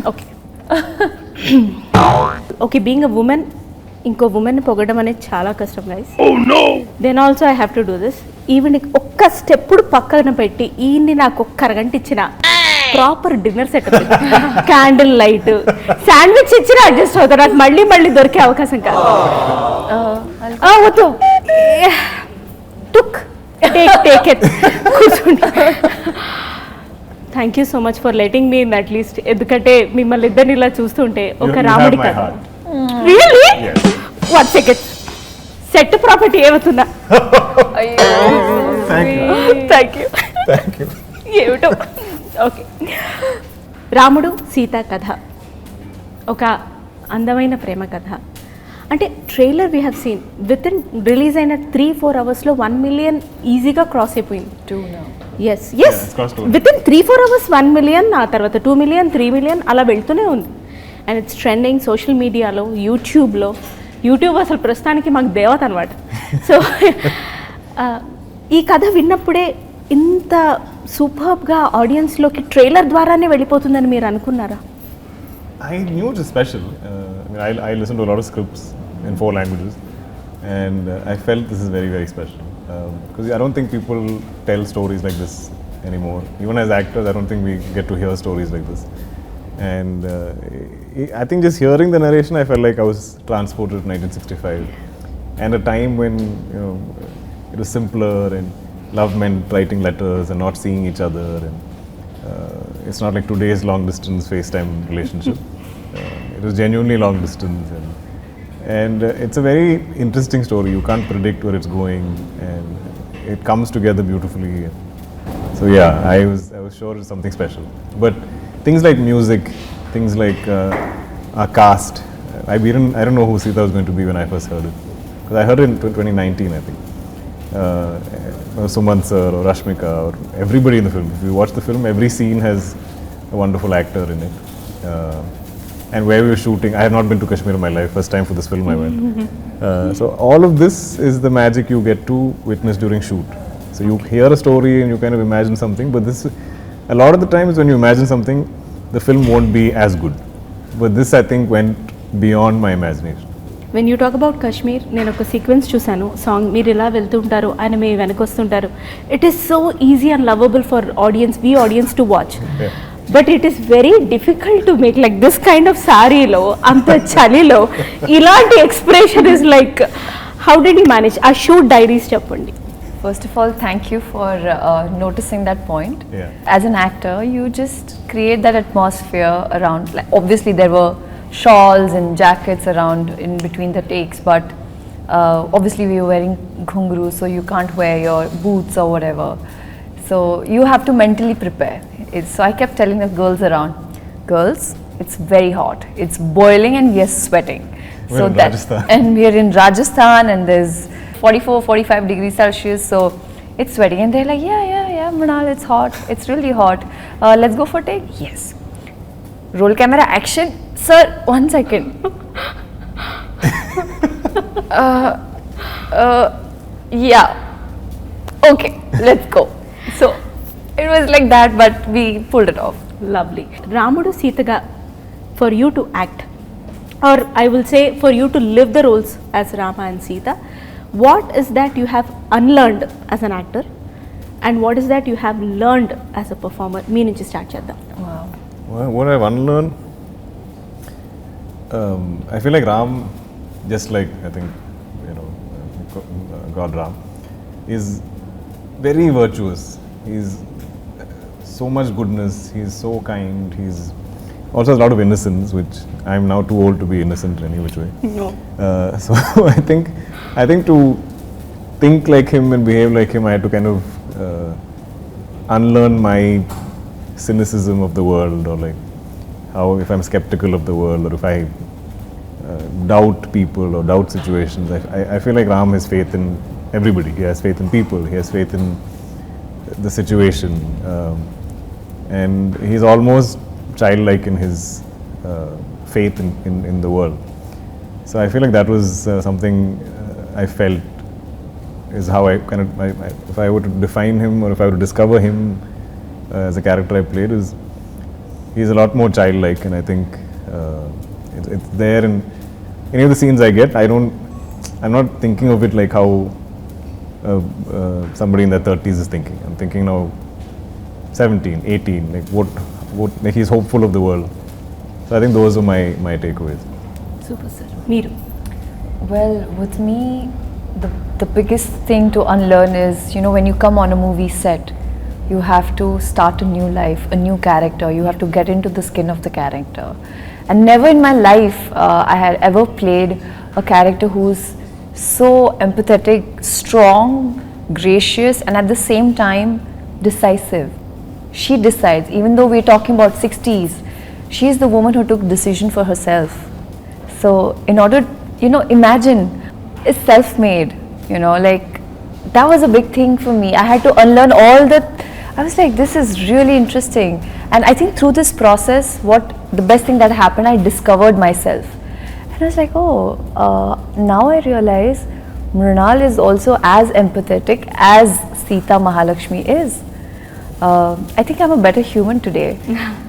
Okay okay, being a women ఇంకో women పొగడం అనేది చాలా కష్టం guys. Then also I have to do this. Even ఒక్క స్టెప్పుడు పక్కన పెట్టి ఈయన్ని నాకు ఒక్క అరగంట ఇచ్చిన proper dinner set, candle light, sandwich ఇచ్చిన అడ్జస్ట్ అవుతారు. నాకు మళ్ళీ మళ్ళీ దొరికే అవకాశం కాదు. వద్దు, టేక్ ఇట్, కూర్చోండి. Thank you so much for letting me in at least. ఎందుకంటే మిమ్మల్ని ఇద్దరిని ఇలా చూస్తుంటే ఒక రాముడి కథ. Really? 1 second, set property ఏమవుతుందా? Thank you. ఏమిటో. ఓకే, రాముడు సీత కథ ఒక అందమైన ప్రేమ కథ. అంటే trailer we have seen within release అయిన 3-4 అవర్స్లో 1 మిలియన్ ఈజీగా క్రాస్ అయిపోయింది. Yes within 3-4 hours 1 million, ఆ తర్వాత 2 మిలియన్, 3 మిలియన్ అలా వెళ్తూనే ఉంది. అండ్ ఇట్స్ ట్రెండింగ్ సోషల్ మీడియాలో, యూట్యూబ్ అసలు ప్రస్తుతానికి మాకు దేవత అనమాట. సో ఈ కథ విన్నప్పుడే ఇంత సూపర్బ్గా ఆడియన్స్లోకి ట్రైలర్ ద్వారానే వెళ్ళిపోతుందని మీరు అనుకున్నారా? I knew it was special. I listened to a lot of scripts in 4 languages, and I felt this is very, very special. Because I don't think people tell stories like this anymore. Even as actors, I don't think we get to hear stories like this. And I think just hearing the narration, I felt like I was transported to 1965, and a time when it was simpler and love meant writing letters and not seeing each other, and it's not like today's long distance FaceTime relationship. It was genuinely long distance, and it's a very interesting story. You can't predict where it's going, and it comes together beautifully. So yeah, I was sure it's something special. But things like music, things like our cast, I don't know who Sita was going to be when I first heard it, because I heard it in 2019, I think. Suman sir or Rashmika or everybody in the film. If you watch the film, every scene has a wonderful actor in it. And where we were shooting, I have not been to Kashmir in my life. First time for this film I went. So all of this is the magic you get to witness during shoot. So you hear a story and you kind of imagine something, but this, a lot of the times when you imagine something, the film won't be as good. But this, I think, went beyond my imagination. When you talk about Kashmir, నేను ఒక sequence చూశాను. Song మీరు ఇలా వెళ్తుంటారు, ఆయన మీ వెనక వస్తుంటారు. It is so easy and lovable for audience to watch. But it is very difficult to make like this kind of సారీలో, అంత చలిలో ఇలాంటి expressions like, how did you manage? ఆ షూట్ డైరీస్ చెప్పండి. First of all, thank you for noticing that point. As an actor, you just create that atmosphere around. Like, obviously, there were shawls and jackets around in between the takes, but obviously we were wearing ghungrus, so you can't wear your boots or whatever. So you have to mentally prepare. So I kept telling the girls around, girls, it's very hot, it's boiling and we are sweating. And we are in Rajasthan and there's 44-45 degrees Celsius, so it's sweating. And they're like, yeah, Mrunal, it's hot, it's really hot. Let's go for take? Yes. Roll camera, action. Sir, 1 second. Yeah. Okay, let's go. So it was like that, but we pulled it off. Lovely. Ramudu Sitaga, for you to act, or I will say for you to live the roles as Rama and Sita, what is that you have unlearned as an actor, and what is that you have learned as a performer? Me nunchi start cheddam. Wow. What I've unlearned, I feel like Ram, just like I think God Ram, is very virtuous. He's so much goodness. He's so kind. He's also has a lot of innocence, which I'm now too old to be innocent any which way. No. So I think to think like him and behave like him, I had to kind of unlearn my cynicism of the world, or like how if I'm skeptical of the world, or if I doubt people or doubt situations. I feel like Ram has faith in everybody. He has faith in people. He has faith in the situation, and he's almost childlike in his faith in the world. So I feel like that was something I felt is how I kind of, if I were to define him or if I were to discover him as a character I played, is he's a lot more childlike, and I think it's there in any of the scenes I get. I'm not thinking of it like how somebody in their 30s is thinking. I'm thinking now 17, 18, like what like he's hopeful of the world. So I think those are my takeaways. Super sir. Meeru. Well, with me, the biggest thing to unlearn is, you know, when you come on a movie set, you have to start a new life, a new character. You have to get into the skin of the character. And never in my life I had ever played a character who's so empathetic, strong, gracious, and at the same time decisive. She decides, even though we're talking about 60s, she's the woman who took decision for herself. So in order, you know, imagine, it's self-made, you know, like that was a big thing for me. I had to unlearn all that. I was like, this is really interesting. And I think through this process, the best thing that happened, I discovered myself. And I was like, now I realize Mrunal is also as empathetic as Sita Mahalakshmi is. I think I'm a better human today.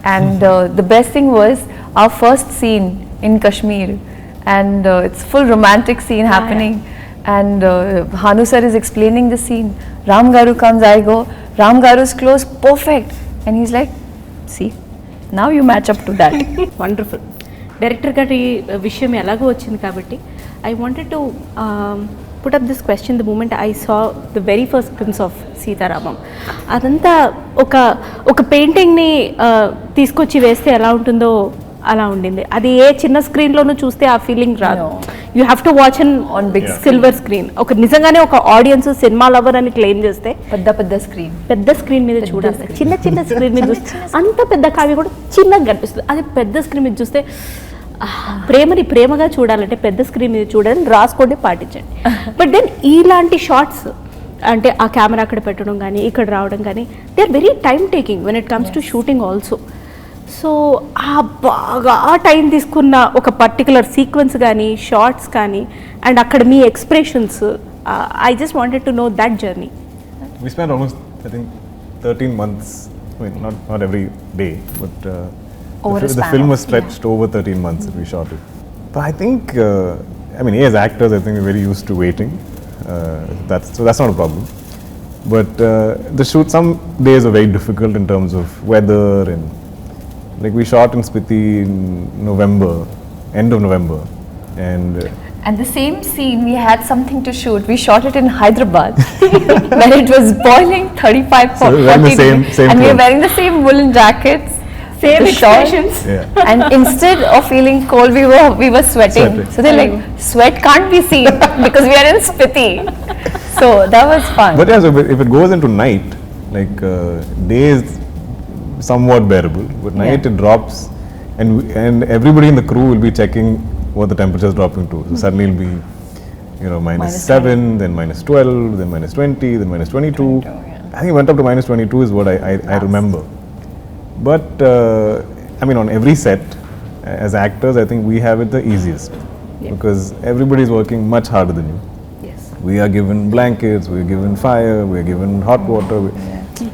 And the best thing was our first scene in Kashmir, and it's full romantic scene happening. And Hanu sir is explaining the scene. Ram Garu comes, I go, Ram Garu's close, perfect. And he's like, see, now you match up to that. Wonderful director గారి విషయం ఎలాగో వచ్చింది కాబట్టి I wanted to put up this question the moment I saw the very first glimpse of Sita Ramam. అదంతా ఒక పెయింటింగ్ని తీసుకొచ్చి వేస్తే ఎలా ఉంటుందో అలా ఉండింది. అది ఏ చిన్న స్క్రీన్లోనూ చూస్తే ఆ ఫీలింగ్ రాదు. You have to watch on big silver screen. నిజంగానే ఒక ఆడియన్స్ సినిమా లవర్ అని క్లెయిమ్ చేస్తే పెద్ద స్క్రీన్ మీద చూడాలి. చిన్న స్క్రీన్ మీద చూస్తే అంత పెద్ద కావ్య కూడా చిన్నగా కనిపిస్తుంది. అది పెద్ద స్క్రీన్ మీద చూస్తే ప్రేమని ప్రేమగా చూడాలంటే పెద్ద స్క్రీన్ మీద చూడాలని రాసుకోండి, పాటించండి. బట్ దెన్ ఇలాంటి షార్ట్స్ అంటే ఆ కెమెరా అక్కడ పెట్టడం కానీ ఇక్కడ రావడం కానీ they are very time taking when it comes to shooting also. So బాగా టైం తీసుకున్న ఒక పర్టికులర్ సీక్వెన్స్ కానీ షార్ట్స్ కానీ అండ్ అక్కడ మీ expressions, I just wanted to know that journey. We spent almost, I think, 13 months. I mean, not every day, but the film was stretched over 13 months that we shot it. But I think, I mean, as actors, I think we're very used to waiting. That's not a problem. But the shoot, some days are very difficult in terms of weather, and like we shot in Spiti in November, end of November, and the same scene we had something to shoot. We shot it in Hyderabad when it was boiling 35 so 40 same and we were wearing the same woolen jackets, same expressions. Yeah. And instead of feeling cold, we were sweating. So they're like, sweat can't be seen because we are in Spiti. So that was fun. But yeah, so if it goes into night, like day is somewhat bearable, but night it drops, and everybody in the crew will be checking what the temperature is dropping to. So suddenly it'll be, you know, -7, then -12, then -20, then -22. I think it went up to -22 is what I remember. But I mean, on every set, as actors, I think we have it the easiest because everybody is working much harder than you. Yes. We are given blankets, we are given fire, we are given hot water.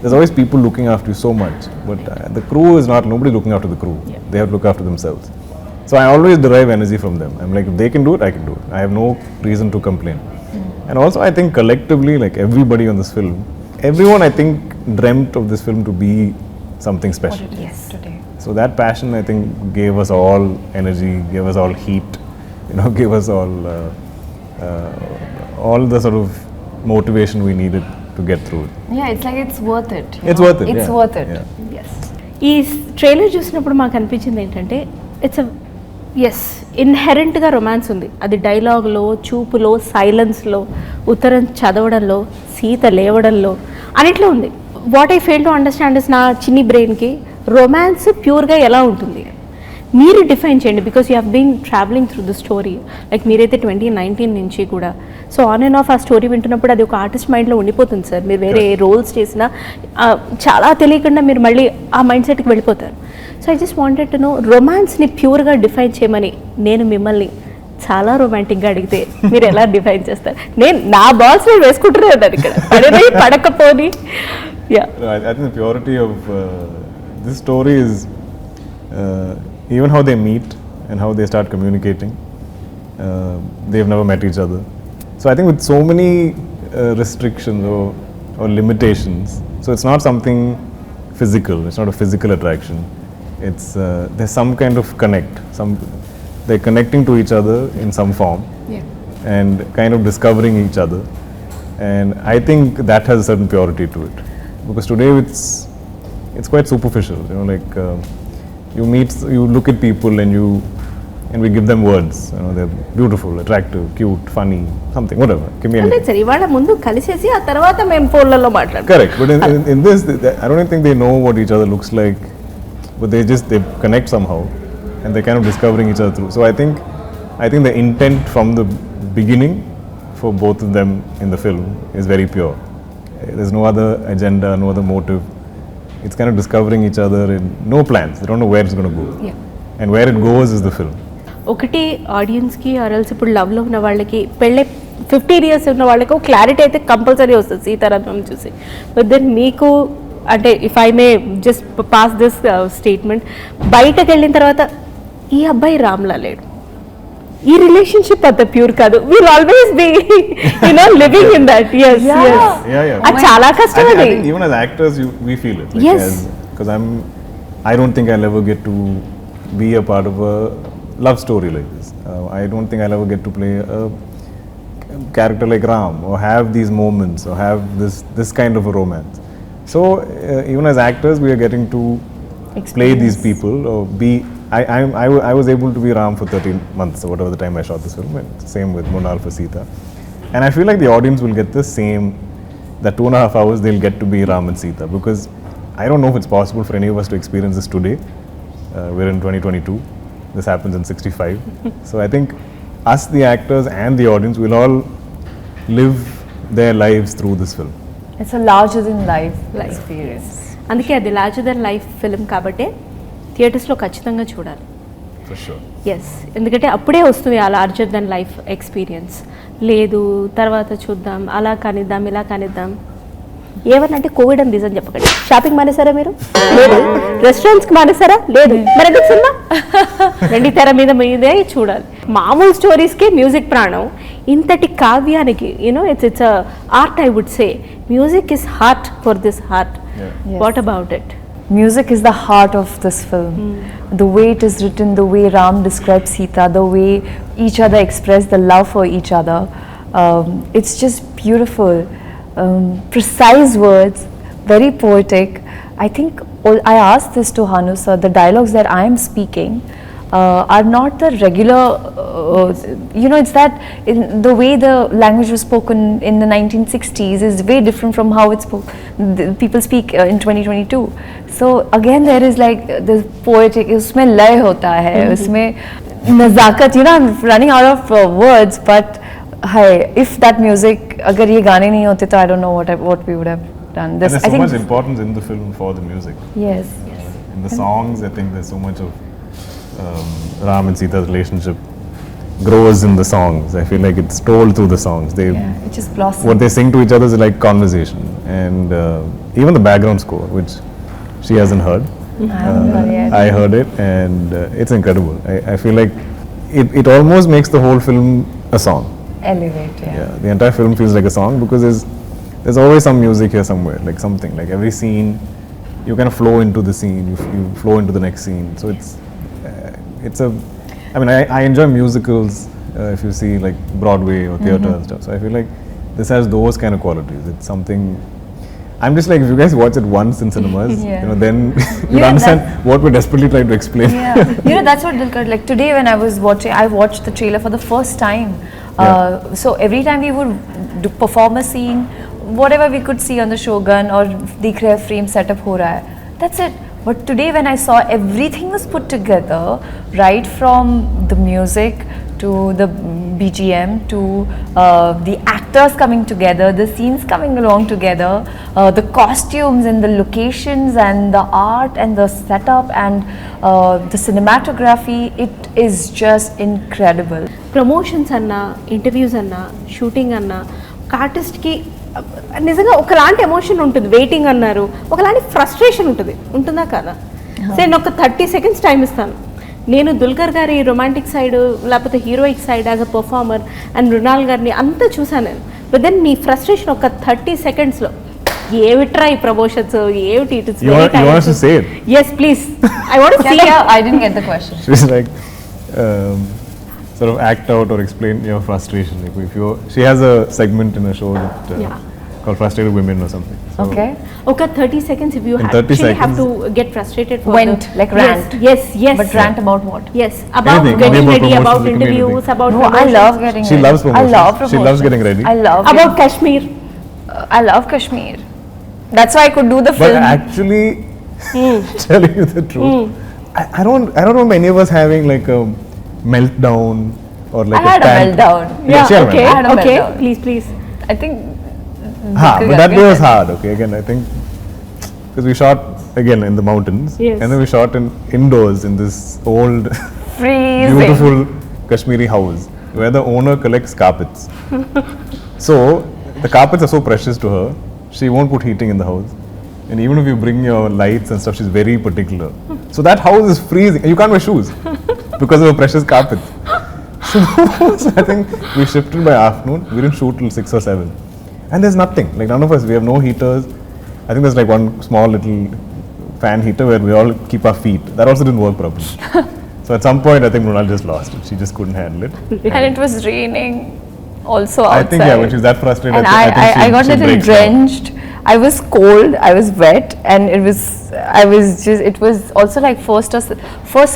There's always people looking after you so much, but the crew is not, nobody looking after the crew. They have to look after themselves. So I always derive energy from them. I'm like, if they can do it, I can do it. I have no reason to complain. And also I think collectively, like everybody on this film, everyone I think dreamt of this film to be something special. Yes, today. So that passion I think gave us all energy, gave us all heat, you know, gave us all the sort of motivation we needed to get through it. Yeah, it's like it's worth it. It's worth it. It's yeah. worth it. Yeah. Yes. ఈ trailer చూసినప్పుడు మాకు అనిపించింది ఏంటంటే it's ఇన్హెరెంట్గా romance ఉంది. అది డైలాగ్లో, చూపులో, సైలెన్స్లో, ఉత్తరం చదవడంలో, సీత లేవడంలో అన్నిట్లో ఉంది. What I fail to understand is నా చిన్ని బ్రెయిన్కి రొమాన్స్ ప్యూర్గా ఎలా ఉంటుంది మీరు డిఫైన్ చేయండి. Because you have been travelling through the story. Like మీరైతే 2019 నుంచి కూడా సో ఆన్ అండ్ ఆఫ్ ఆ స్టోరీ వింటున్నప్పుడు అది ఒక ఆర్టిస్ట్ మైండ్లో ఉండిపోతుంది సార్. మీరు వేరే రోల్స్ చేసినా చాలా తెలియకుండా మీరు మళ్ళీ ఆ మైండ్ సెట్కి వెళ్ళిపోతారు. So I just wanted to know రొమాన్స్ని ప్యూర్గా డిఫైన్ చేయమని నేను మిమ్మల్ని చాలా రొమాంటిక్గా అడిగితే మీరు ఎలా డిఫైన్ చేస్తారు? నేను నా బాల్స్ నేను వేసుకుంటున్నాను అది ఇక్కడ పడని పడకపోని. I think the purity of this story is even how they meet and how they start communicating. They've never met each other. So I think with so many restrictions or limitations, so it's not something physical, it's not a physical attraction. It's there's some kind of connect, they're connecting to each other in some form, and kind of discovering each other. And I think that has a certain purity to it, because today it's quite superficial, you know, like you look at people and we give them words, you know, they're beautiful, attractive, cute, funny, something, whatever. Give me anything. సరే ఇవాళ ముందు కలిసేసి ఆ తర్వాత మేము ఫోన్లలో మాట్లాడతాం. Correct, but in this, I don't think they know what each other looks like, but they connect somehow, and they're kind of discovering each other through. So I think the intent from the beginning for both of them in the film is very pure. There's no other agenda, no other motive. It's kind of discovering each other and no plans. They don't know where it's going to go. And where it goes is the film. ఒకటి ఆడియన్స్కి ఆర్ఎల్స్ ఇప్పుడు లవ్లో ఉన్న వాళ్ళకి పెళ్ళే 15 years ఉన్న వాళ్ళకి ఒక క్లారిటీ అయితే కంపల్సరీ వస్తుంది సీతారామం చూసి. బట్ దెన్ మీకు అంటే if I may just pass this statement, బయటకు వెళ్ళిన తర్వాత ఈ అబ్బాయి రామ్లా లేడు, ఈ రిలేషన్షిప్ అంత ప్యూర్ కాదు, will always be living in that. అది చాలా కష్టం. అది even as actors we feel it, because I don't think I'll ever get to be a part of a love story like this. I don't think I'll ever get to play a character like Ram or have these moments or have this kind of a romance. So even as actors we are getting to play these people or be. I was able to be Ram for 13 months or whatever the time I shot this film, and same with Mrunal for Sita. And I feel like the audience will get the same, that 2.5 hours they'll get to be Ram and Sita, because I don't know if it's possible for any of us to experience this today. We're in 2022. This happens in 65. So I think us, the actors and the audience, will all live their lives through this film. It's a larger than life experience. అందుకే అది larger than life film కాబట్టి థియేటర్స్లో ఖచ్చితంగా చూడాలి. For sure. Yes, ఎందుకంటే అప్పుడే వస్తుంది ఆ లార్జర్ దెన్ లైఫ్ ఎక్స్పీరియన్స్. లేదు తర్వాత చూద్దాం, అలా కానిద్దాం, ఇలా కానిద్దాం, ఏమన్నంటే కోవిడ్ అని రీజన్ చెప్పకండి. షాపింగ్ మానేసారా మీరు? లేదు. రెస్టారెంట్స్కి మానేసారా? లేదు. మరి ఎందుకు సినిమా? రెండు తెర మీదే చూడాలి. మామూలు స్టోరీస్కే మ్యూజిక్ ప్రాణం. ఇంతటి కావ్యానికి it's art, I would say music is heart for this heart. What about it? Music is the heart of this film. The way it is written, the way Ram describes Sita, the way each other express the love for each other. It's just beautiful. Precise words, very poetic. I think I asked this to Hanu sir, the dialogues that I am speaking are not the regular, it's that the way the language was spoken in the 1960s is way different from how it's people speak in 2022. So again there is like this poetic, usme lay hota hai, usme nazakat, I'm running out of words, but hi, if that music, agar ye gaane nahi hote to I don't know what we would have done. And there's so much importance in the film for the music. Yes. In the songs, I think there's so much of Ram and Sita's relationship grows in the songs. I feel like it's told through the songs. It just blossoms. What they sing to each other is like conversation, and even the background score, which she hasn't heard. I heard it, and it's incredible. I feel like it almost makes the whole film a song. Elevate, yeah. The entire film feels like a song, because there's always some music here somewhere, like something, like every scene you kind of flow into the scene, you flow into the next scene. So I enjoy musicals, if you see like Broadway or theatre and stuff. So I feel like this has those kind of qualities. It's something, I'm just like, if you guys watch it once in cinemas, then you'll understand what we're desperately trying to explain. That's what Dulquer, like today when I watched the trailer for the first time. So every time we would perform a scene, whatever we could see on the Shogun or Dikh Rahe frame setup ho raha hai, that's it. But today when I saw everything was put together, right from the music to the BGM to the actors coming together, the scenes coming along together, the costumes and the locations and the art and the setup and the cinematography, it is just incredible. Promotions anna, interviews anna, shooting anna, artist ki నిజంగా ఒకలాంటి emotion ఉంటుంది. Waiting అన్నారు, ఒకలాంటి frustration ఉంటుందా కదా? నేను ఒక 30 seconds time ఇస్తాను. నేను దుల్కర్ గారి రొమాంటిక్ సైడ్ లేకపోతే heroic side as a performer and Mrunal గారిని అంతా చూసాను నేను. బట్ దెన్ మీ ఫ్రస్ట్రేషన్ ఒక 30 secondsలో ఏమిట్రా ఈ ప్రమోషన్స్ ఏమిటి? It is You want to say it? Yes, please. I want to see it. I didn't get the question. She's like, sort of act out or explain your frustration. Like if you, she has a segment in a show that Yeah. called Frustrated Women or something. So Okay. Okay, 30 seconds if you In have 30 actually have seconds. to get frustrated for Went, like rant. Yes. But rant about what? Yes, about Anything. getting About ready, promotions, about it can be interviews, anything. about No, I promotions. love getting She ready. loves promotions. I love She promotions. loves getting ready. I love About Kashmir. I love Kashmir. That's why I could do the But film. actually, telling you the truth, I don't know many of us having like a meltdown or like I had a panic. meltdown. Yeah, she had a okay, I had a okay. meltdown. Please. I think. But that day was hard. Okay, again I think because we shot again in the mountains, Yes. and then we shot indoors in this old, Freezing. beautiful Kashmiri house where the owner collects carpets. So the carpets are so precious to her. She won't put heating in the house, and even if you bring your lights and stuff, she's very particular. So that house is freezing. You can't wear shoes because of the precious carpets. So I think we shifted by afternoon. We didn't shoot till 6 or 7, and there's nothing. Like none of us. We have no heaters. I think there's like one small little fan heater where we all keep our feet. That also didn't work properly. So at some point, I think Mrunal just lost it. She just couldn't handle it. And it was raining also outside. I think yeah, when she's that frustrated, And I think I got she little breaks down. drenched. I was cold. I was wet, and it was also like first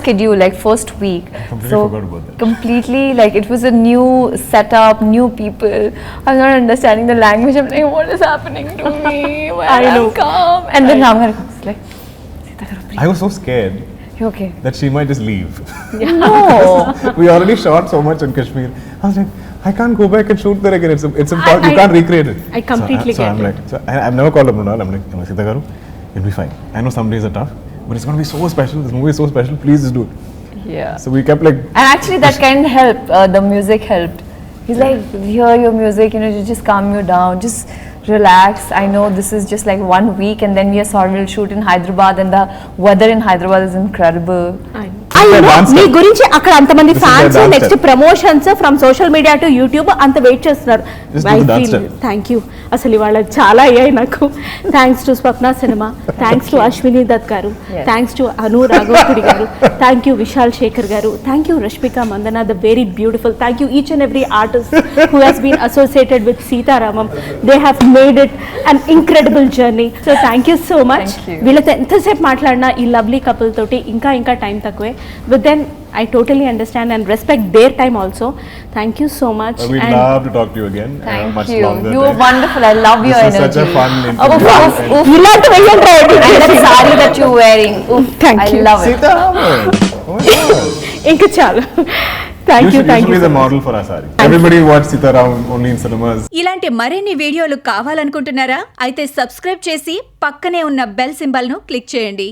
schedule, like first week. completely So forgot about that. completely like it was a new setup, new people. I'm not understanding the language. I'm like, what is happening to me? Where I know. I've come? And then Ramgar comes like, Sita Ramam, I was so scared you okay? that she might just leave. No. We already shot so much in Kashmir. I was like, I can't go back and shoot there again. It's impossible. You can't recreate it. I completely so get I'm it. like, I've never called up Mrunal. I'm like, Sita Garu, it'll be fine. I know some days are tough, but it's going to be so special. This movie is so special. Please just do it. Yeah. So we kept like, And actually that kind of helped, the music helped. He's like, hear your music, you know, just calm you down, just relax. I know this is just like 1 week and then we are sorry we'll shoot in Hyderabad and the weather in Hyderabad is incredible. dance me step. గురించి అక్కడ అంతమంది This is fans their dance next step. Promotions from social media to YouTube అంత wait చేస్తున్నారు. Just do the dance step. Thank you. అసలు ఇవాళ చాలా అయ్యాయి నాకు. Thanks to Swapna cinema, thanks to Ashwini Dutt గారు, థ్యాంక్స్ టు అను రాఘవపుడి గారు, thank you Vishal Shekhar garu, thank you Rashmika Mandanna the very beautiful, thank you each and every artist who has been associated with Sita Ramam. They have made it an incredible journey. So thank you so much. Thank you. వీళ్ళతో ఎంతసేపు మాట్లాడినా ఈ lovely couple తోటి ఇంకా time తక్కువే. But then I totally understand and respect their time also. Thank you so much. we'd And love to talk to you again. Thank much you. longer. You were time. wonderful. I love your This was energy. such a fun Oof, interview. oof, oof. ఇలాంటి వెయ్యండి And that sari that you're wearing. Oof, Thank I you. love it. Sita Ramam. Oh my God. ఇంకా చాలు. Thank you. You should be the model for our sari. Everybody watch Sita Ramam only in cinemas. ఇలాంటి మరిన్ని వీడియోలు కావాలనుకుంటున్నారా? అయితే subscribe చేసి పక్కనే ఉన్న bell సింబల్ను click చేయండి.